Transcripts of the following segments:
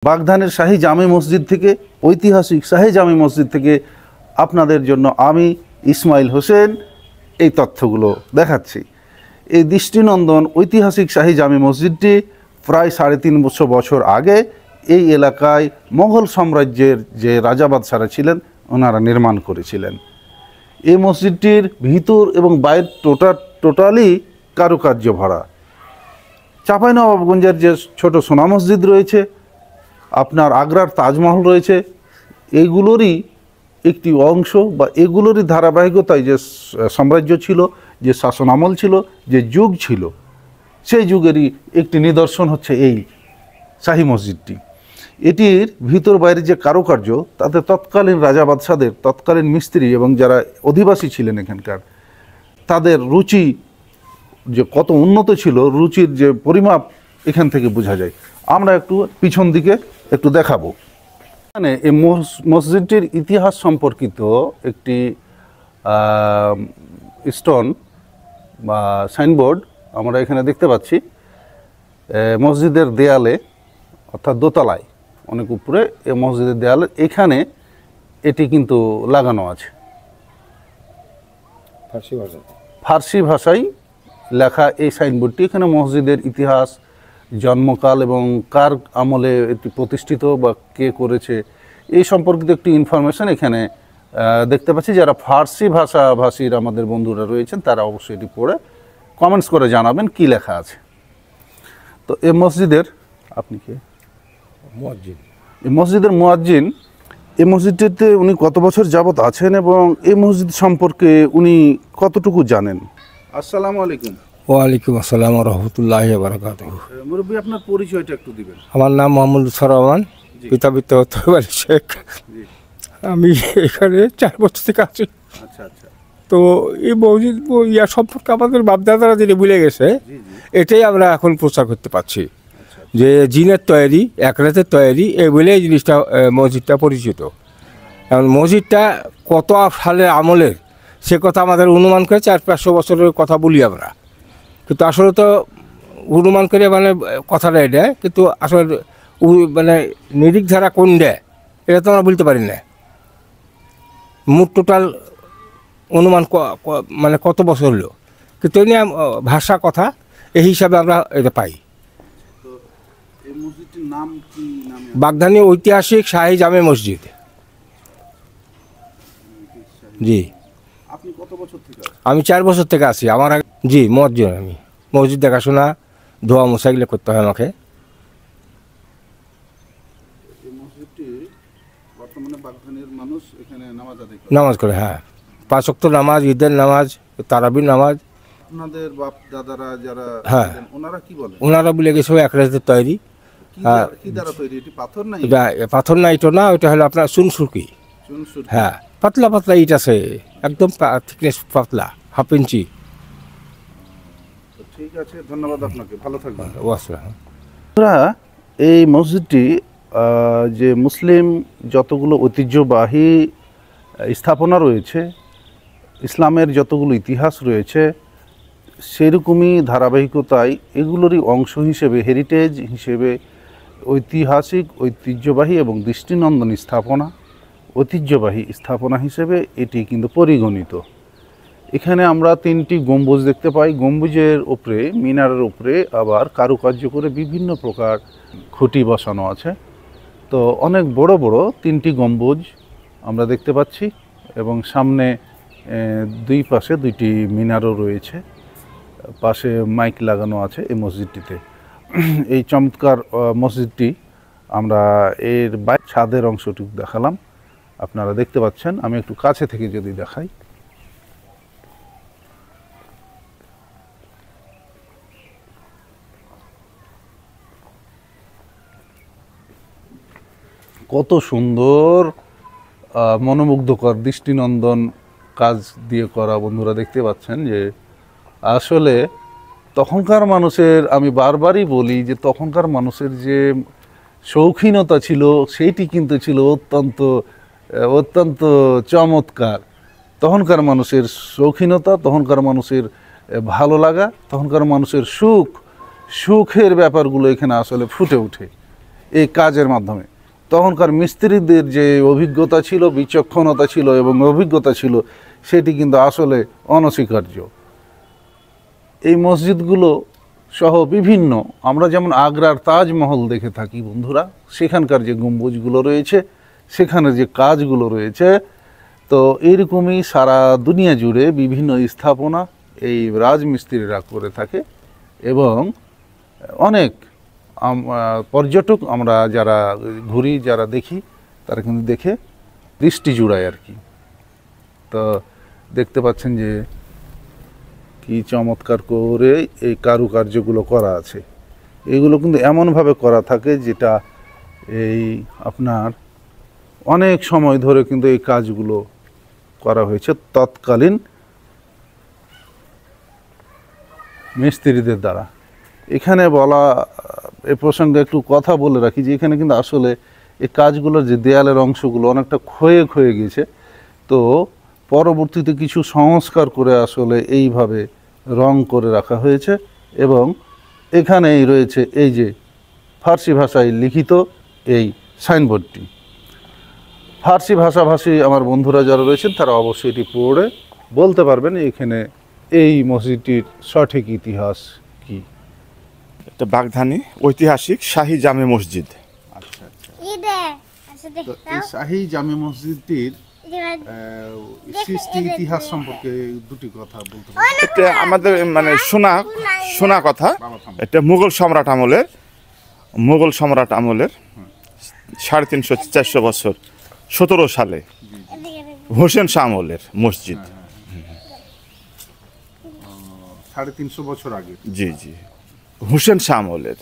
বাগধানের শাহী জামে মসজিদ থেকে, ঐতিহাসিক শাহী জামে মসজিদ থেকে আপনাদের জন্য আমি ইসমাইল হোসেন এই তথ্যগুলো দেখাচ্ছি। এই দৃষ্টিনন্দন ঐতিহাসিক শাহী জামে মসজিদটি প্রায় 350 বছর আগে এই এলাকায় মোগল সাম্রাজ্যের যে রাজা বাদশারা ছিলেন ওনারা নির্মাণ করেছিলেন। এই মসজিদটির ভিতর এবং বাইর টোটালি কারুকার্য ভরা। চাঁপাইনবাবগঞ্জের যে ছোট সোনা মসজিদ রয়েছে, আপনার আগ্রার তাজমহল রয়েছে, এইগুলোরই একটি অংশ বা এগুলোরই ধারাবাহিকতায় যে সাম্রাজ্য ছিল, যে শাসন আমল ছিল, যে যুগ ছিল, সেই যুগেরই একটি নিদর্শন হচ্ছে এই শাহী মসজিদটি। এটির ভিতর বাইরে যে কারুকার্য, তাতে তৎকালীন রাজা বাদশাদের, তৎকালীন মিস্ত্রি এবং যারা অধিবাসী ছিলেন এখানকার, তাদের রুচি যে কত উন্নত ছিল, রুচির যে পরিমাপ এখান থেকে বোঝা যায়। আমরা একটু পিছন দিকে একটু দেখাবো। এখানে এই মসজিদটির ইতিহাস সম্পর্কিত একটি স্টোন বা সাইনবোর্ড আমরা এখানে দেখতে পাচ্ছি। মসজিদের দেয়ালে, অর্থাৎ দোতলায় অনেক উপরে, এই মসজিদের দেয়ালে এখানে এটি কিন্তু লাগানো আছে ফার্সি ভাষায় লেখা এই সাইনবোর্ডটি। এখানে মসজিদের ইতিহাস, জন্মকাল এবং কার আমলে এটি প্রতিষ্ঠিত বা কে করেছে এই সম্পর্কিত একটি ইনফরমেশন এখানে দেখতে পাচ্ছি। যারা ফার্সি ভাষাভাষীর আমাদের বন্ধুরা রয়েছেন তারা অবশ্যই এটি পড়ে কমেন্টস করে জানাবেন কি লেখা আছে। তো এই মসজিদের, আপনি কে? মুয়াজ্জিন। এই মসজিদের মুয়াজ্জিন। এই মসজিদটিতে উনি কত বছর যাবত আছেন এবং এই মসজিদ সম্পর্কে উনি কতটুকু জানেন? আসসালামু আলাইকুম। ওয়ালাইকুম আসসালাম রহমতুল্লাহ বারাকাতুহু। মুরব্বী, আপনার পরিচয়টা একটু দিবেন। আমার নাম মোহাম্মদ লুৎফর রহমান, পিতা শেখ। আমি এখানে 4 বছর থেকে আছি। আচ্ছা আচ্ছা। তো এই মসজিদ সম্পর্কে আমাদের বাপদাদারা যেটা ভুলে গেছে, এটাই আমরা এখন প্রচার করতে পারছি যে জিনের তৈরি, এক রাতের তৈরি, এই বলে এই জিনিসটা, মসজিদটা পরিচিত। এখন মসজিদটা কত সালের আমলের সে কথা আমাদের অনুমান করে 400-500 বছরের কথা বলি আমরা, কিন্তু আসলে তো অনুমান করে মানে কথাটা এটা, কিন্তু আসলে মানে নিরিখ ধারা কোন দেয় এটা তো আমরা বলতে পারি না। মোট টোটাল অনুমান মানে কত বছর হলো, কিন্তু এ নিয়ে ভাষা কথা এই হিসাবে আমরা এটা পাই। বাগধানী ঐতিহাসিক শাহী জামে মসজিদ। জি। আপনি কত বছর থেকে? আমি 4 বছর থেকে আছি। আমার জি মুয়াজ্জিন। আমি মসজিদ দেখাশোনা, ধোয়া মোছা এগুলো করতে হয় আমাকে। নামাজ করে, হ্যাঁ, 5 ওয়াক্ত নামাজ, ঈদের নামাজ, তারাবির নামাজ। আপনাদের বাপ দাদারা যারা, হ্যাঁ, ওনারা কি বলে? ওনারা বলে গেছে এক রাতের তৈরি। কি দ্বারা তৈরি? এটি পাথর না? এটা পাথর না, এটা না, ওইটা হলো আপনার চুনসুরকি। হ্যাঁ, পাতলা পাতলা ইট আছে, একদম থিকনেস পাতলা, 1/2 ইঞ্চি। ঠিক আছে, ধন্যবাদ আপনাকে, ভালো থাকবেন। এই মসজিদটি যে মুসলিম যতগুলো ঐতিহ্যবাহী স্থাপনা রয়েছে, ইসলামের যতগুলো ইতিহাস রয়েছে, সেরকমই ধারাবাহিকতায় এগুলোরই অংশ হিসেবে, হেরিটেজ হিসেবে, ঐতিহাসিক, ঐতিহ্যবাহী এবং দৃষ্টিনন্দন স্থাপনা, ঐতিহ্যবাহী স্থাপনা হিসেবে এটি কিন্তু পরিগণিত। এখানে আমরা 3টি গম্বুজ দেখতে পাই। গম্বুজের উপরে, মিনারের উপরে আবার কারুকার্য করে বিভিন্ন প্রকার খুঁটি বসানো আছে। তো অনেক বড় বড় 3টি গম্বুজ আমরা দেখতে পাচ্ছি এবং সামনে 2 পাশে 2টি মিনারও রয়েছে। পাশে মাইক লাগানো আছে এই মসজিদটিতে। এই চমৎকার মসজিদটি আমরা এর ছাদের অংশটুকু দেখালাম, আপনারা দেখতে পাচ্ছেন। আমি একটু কাছে থেকে যদি দেখাই, কত সুন্দর, মনোমুগ্ধকর, দৃষ্টিনন্দন কাজ দিয়ে করা। বন্ধুরা দেখতে পাচ্ছেন যে আসলে তখনকার মানুষের, আমি বারবারই বলি যে তখনকার মানুষের যে শৌখিনতা ছিল সেইটি কিন্তু ছিল অত্যন্ত চমৎকার। তখনকার মানুষের শৌখিনতা, তখনকার মানুষের ভালো লাগা, তখনকার মানুষের সুখের ব্যাপারগুলো এখানে আসলে ফুটে ওঠে। এই কাজের মাধ্যমে। তখনকার মিস্ত্রিদের যে অভিজ্ঞতা ছিল, বিচক্ষণতা ছিল এবং অভিজ্ঞতা ছিল, সেটি কিন্তু আসলে অনস্বীকার্য। এই মসজিদগুলো সহ বিভিন্ন, আমরা যেমন আগ্রার তাজমহল দেখে থাকি বন্ধুরা, সেখানকার যে গম্বুজগুলো রয়েছে, সেখানের যে কাজগুলো রয়েছে, তো এইরকমই সারা দুনিয়া জুড়ে বিভিন্ন স্থাপনা এই রাজমিস্ত্রিরা করে থাকে। এবং অনেক পর্যটক আমরা যারা ঘুরি, যারা দেখি, তারা কিন্তু দেখে দৃষ্টি জুড়ায় আর কি। তো দেখতে পাচ্ছেন যে কি চমৎকার করে এই কারুকার্যগুলো করা আছে। এগুলো কিন্তু এমনভাবে করা থাকে যেটা এই আপনার অনেক সময় ধরে কিন্তু এই কাজগুলো করা হয়েছে তৎকালীন মিস্ত্রিদের দ্বারা। এখানে বলা, এ প্রসঙ্গে একটু কথা বলে রাখি যে এখানে কিন্তু আসলে এই কাজগুলোর যে দেয়ালের অংশগুলো অনেকটা ক্ষয়ে ক্ষয়ে গেছে, তো পরবর্তীতে কিছু সংস্কার করে আসলে এইভাবে রং করে রাখা হয়েছে। এবং এখানেই রয়েছে এই যে ফার্সি ভাষায় লিখিত এই সাইনবোর্ডটি। ফার্সি ভাষাভাষী আমার বন্ধুরা যারা রয়েছেন তারা অবশ্যই এটি পড়ে বলতে পারবেন এখানে এই মসজিদটির সঠিক ইতিহাস কি। এটা বাগধানী ঐতিহাসিক শাহী জামে মসজিদ। আচ্ছা আচ্ছা, তো এই শাহী জামে মসজিদটির সৃষ্টি ইতিহাস সম্পর্কে দুটি কথা বলতে পারবেন? এটা আমাদের মানে শোনা কথা, এটা মুঘল সম্রাট আমলের 350-400 বছর 17 সালে হোসেন শাহ আমলের মসজিদ। 350 বছর আগে। জি জি, হোসেন শাহ আমলের।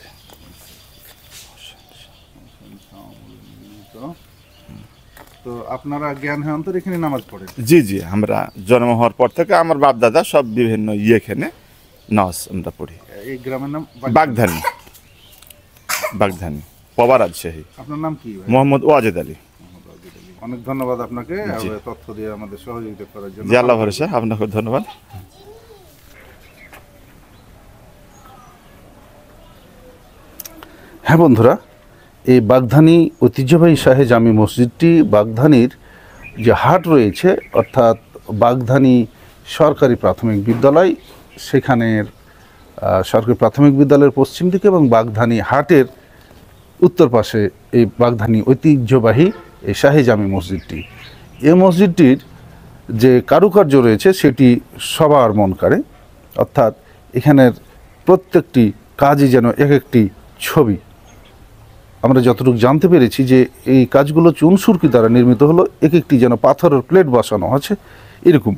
তো আপনারা জ্ঞান অন্তর এখানে নামাজ পড়েন? জি জি, আমরা জন্ম হওয়ার পর থেকে আমার বাপ দাদা সব বিভিন্ন এখানে নামাজ আমরা পড়ি। এই গ্রামের নাম বাগধানী পবা রাজশাহী। আপনার নাম কি ভাই? মোহাম্মদ ওয়াজেদ আলী। অনেক ধন্যবাদ আপনাকে তথ্য দিয়ে আমাদের সহযোগিতা করার জন্য। জি, আল্লাহ ভরসা, আপনাকে ধন্যবাদ। হ্যাঁ বন্ধুরা, এই বাগধানী ঐতিহ্যবাহী শাহে জামি মসজিদটি বাগধানীর যে হাট রয়েছে, অর্থাৎ বাগধানী সরকারি প্রাথমিক বিদ্যালয়, সেখানের সরকারি প্রাথমিক বিদ্যালয়ের পশ্চিম দিকে এবং বাগধানী হাটের উত্তর পাশে এই বাগধানী ঐতিহ্যবাহী এই শাহে জামি মসজিদটি। এই মসজিদটির যে কারুকার্য রয়েছে সেটি সবার মন কাড়ে, অর্থাৎ এখানের প্রত্যেকটি কাজই যেন এক একটি ছবি। আমরা যতটুকু জানতে পেরেছি যে এই কাজগুলো চুন সুরকি দ্বারা নির্মিত হলো, এক একটি যেন পাথরের প্লেট বসানো আছে এরকম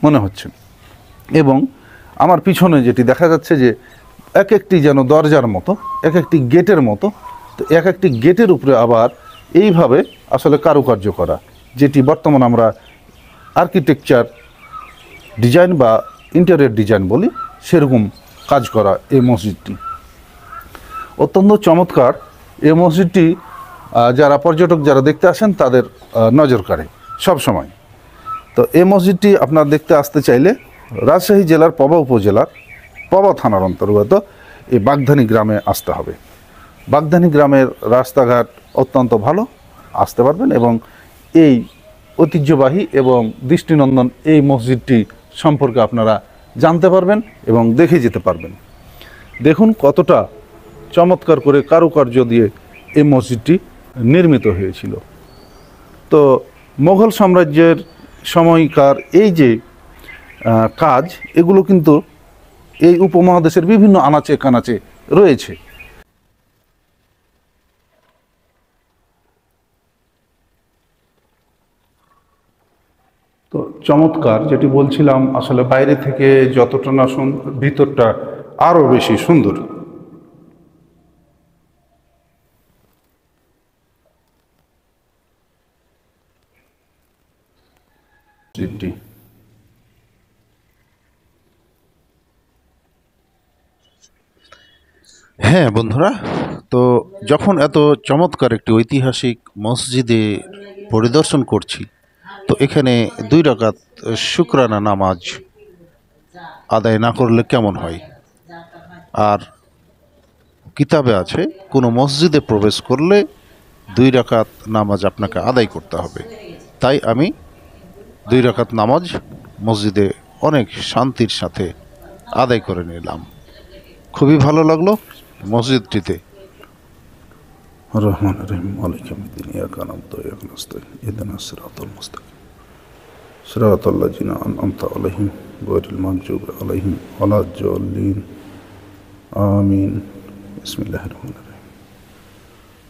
মনে হচ্ছে। এবং আমার পিছনে যেটি দেখা যাচ্ছে যে এক একটি যেন দরজার মতো, এক একটি গেটের মতো, তো এক একটি গেটের উপরে আবার এইভাবে আসলে কারুকার্য করা, যেটি বর্তমান আমরা আর্কিটেকচার ডিজাইন বা ইন্টেরিয়র ডিজাইন বলি, সেরকম কাজ করা এই মসজিদটি। অত্যন্ত চমৎকার এই মসজিদটি। যারা পর্যটক যারা দেখতে আসেন তাদের নজর কাড়ে সব সময়। তো এই মসজিদটি আপনার দেখতে আসতে চাইলে রাজশাহী জেলার পবা উপজেলার পবা থানার অন্তর্গত এই বাগধানী গ্রামে আসতে হবে। বাগধানী গ্রামের রাস্তাঘাট অত্যন্ত ভালো, আসতে পারবেন এবং এই ঐতিহ্যবাহী এবং দৃষ্টিনন্দন এই মসজিদটি সম্পর্কে আপনারা জানতে পারবেন এবং দেখে যেতে পারবেন। দেখুন কতটা চমৎকার করে কারুকার্য দিয়ে এই মসজিদটি নির্মিত হয়েছিল। তো মোগল সাম্রাজ্যের সময়কার এই যে কাজ, এগুলো কিন্তু এই উপমহাদেশের বিভিন্ন আনাচে কানাচে রয়েছে। তো চমৎকার, যেটি বলছিলাম, আসলে বাইরে থেকে যতটা না ভিতরটা আরও বেশি সুন্দর। হ্যাঁ বন্ধুরা, তো যখন এত চমৎকার একটি ঐতিহাসিক মসজিদে পরিদর্শন করছি, তো এখানে 2 রাকাত শুকরানা নামাজ আদায় না করলে কেমন হয়? আর কিতাবে আছে কোনো মসজিদে প্রবেশ করলে 2 রাকাত নামাজ আপনাকে আদায় করতে হবে। তাই আমি 2 রাকাত নামাজ মসজিদে অনেক শান্তির সাথে আদায় করে নিলাম। খুবই ভালো লাগলো মসজিদটিতে। রহমান রহিম মালিক ইয়াউমিদ্দিন ইয়াকা না'বুদু ওয়া ইয়াকা নাস্তাঈন ইহদিনাস সিরাতাল মুস্তাকিম সিরাতাল লাযিনা আন'আমতা আলাইহিম গায়রিল মাগযুবি আলাইহিম ওয়ালাদ দাল্লিন আমিন। বিসমিল্লাহির রহমানির রহিম।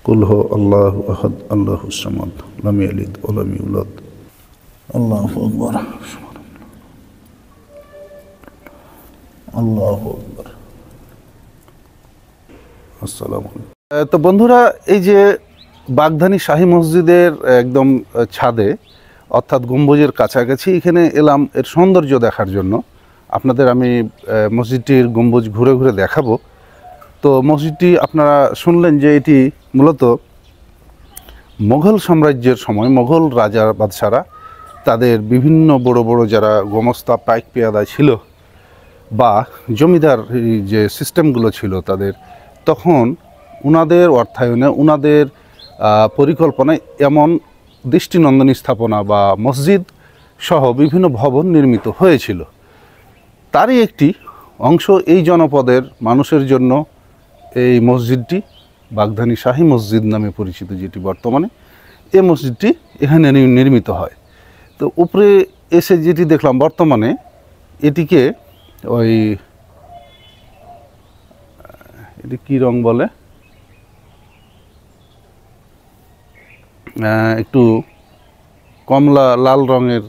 কুল হু আল্লাহু আহাদ আল্লাহুস সামাদ লাম ইয়ালিদ ওয়া লাম ইউলাদ। আল্লাহু আকবার। আল্লাহু আকবার। আসসালামু আলাইকুম। তো বন্ধুরা, এই যে বাগধানী শাহী মসজিদের একদম ছাদে অর্থাৎ গম্বুজের কাছাকাছি এখানে এলাম এর সৌন্দর্য দেখার জন্য। আপনাদের আমি মসজিদটির গম্বুজ ঘুরে ঘুরে দেখাবো। তো মসজিদটি আপনারা শুনলেন যে এটি মূলত মোগল সাম্রাজ্যের সময় মোগল রাজা বাদশারা তাদের বিভিন্ন বড় বড় যারা গোমস্তা পাইক পেয়াদা ছিল বা জমিদার যে সিস্টেমগুলো ছিল তাদের, তখন উনাদের অর্থায়নে উনাদের পরিকল্পনায় এমন দৃষ্টিনন্দন স্থাপনা বা মসজিদ সহ বিভিন্ন ভবন নির্মিত হয়েছিল। তারই একটি অংশ এই জনপদের মানুষের জন্য এই মসজিদটি বাগধানী শাহী মসজিদ নামে পরিচিত, যেটি বর্তমানে এই মসজিদটি এখানে নির্মিত হয়। তো উপরে এসে যেটি দেখলাম বর্তমানে এটিকে এটি কী রং বলে, একটু কমলা লাল রঙের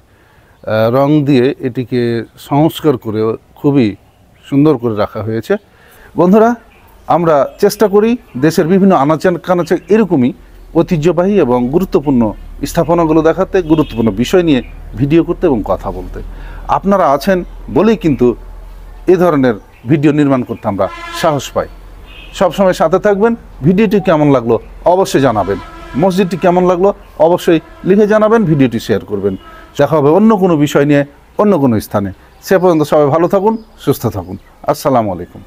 রং দিয়ে এটিকে সংস্কার করে খুবই সুন্দর করে রাখা হয়েছে। বন্ধুরা, আমরা চেষ্টা করি দেশের বিভিন্ন আনাচে কানাচে এরকমই ঐতিহ্যবাহী এবং গুরুত্বপূর্ণ স্থাপনাগুলো দেখাতে, গুরুত্বপূর্ণ বিষয় নিয়ে ভিডিও করতে এবং কথা বলতে। আপনারা আছেন বলেই কিন্তু এ ধরনের ভিডিও নির্মাণ করতে আমরা সাহস পাই। সবসময় সাথে থাকবেন। ভিডিওটি কেমন লাগলো অবশ্যই জানাবেন। মসজিদটি কেমন লাগলো অবশ্যই লিখে জানাবেন, ভিডিওটি শেয়ার করবেন। দেখা হবে অন্য কোনো বিষয় নিয়ে অন্য কোনো স্থানে। সে পর্যন্ত সবাই ভালো থাকুন, সুস্থ থাকুন। আসসালামু আলাইকুম।